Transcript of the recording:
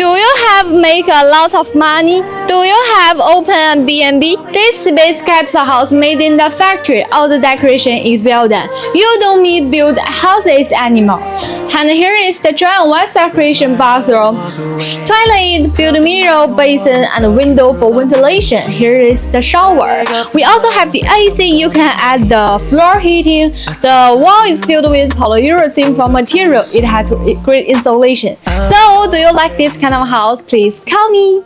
Do you have make a lot of money? Do you have open a B&B? This space capsule house made in the factory. All the decoration is well done. You don't need build houses anymore. And here is the dry and wet decoration bathroom, toilet, built mirror, basin, and window for ventilation. Here is the shower. We also have the AC. You can add the floor heating. The wall is filled with polyurethane foam material. It has great insulation. So, do you like this kind of house? Please call me.